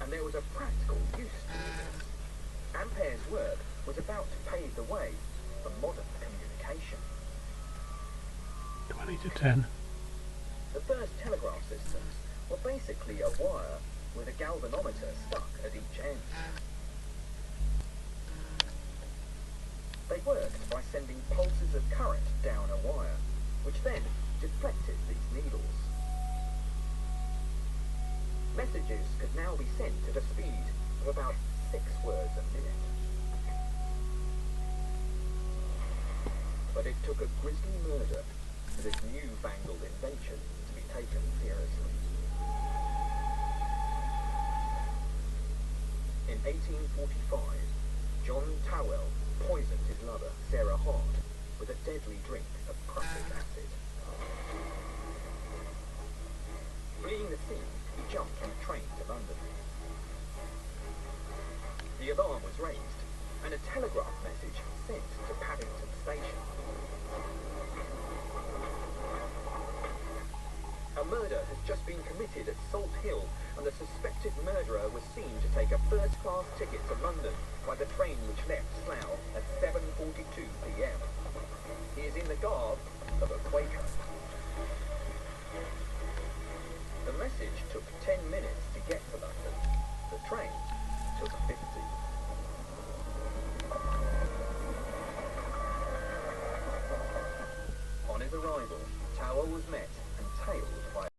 and there was a practical use to this. Ampere's work was about to pave the way for modern communication. 20 to 10. The first telegraph systems were basically a wire with a galvanometer stuck at each end. They worked by sending pulses of current down a wire, which then deflected these needles. Messages could now be sent at a speed of about 6 words a minute. But it took a grisly murder for this newfangled invention to be taken seriously. In 1845, John Tawell poisoned his lover, Sarah Hart, with a deadly drink of prussic acid. Fleeing the scene, he jumped on a train to London. The alarm was raised, and a telegraph message sent to Paddington Station. A murder has just been committed at Salt Hill, and the suspected murderer was seen to take a first-class ticket to London by the train which left Slough at 7:42 p.m. He is in the garb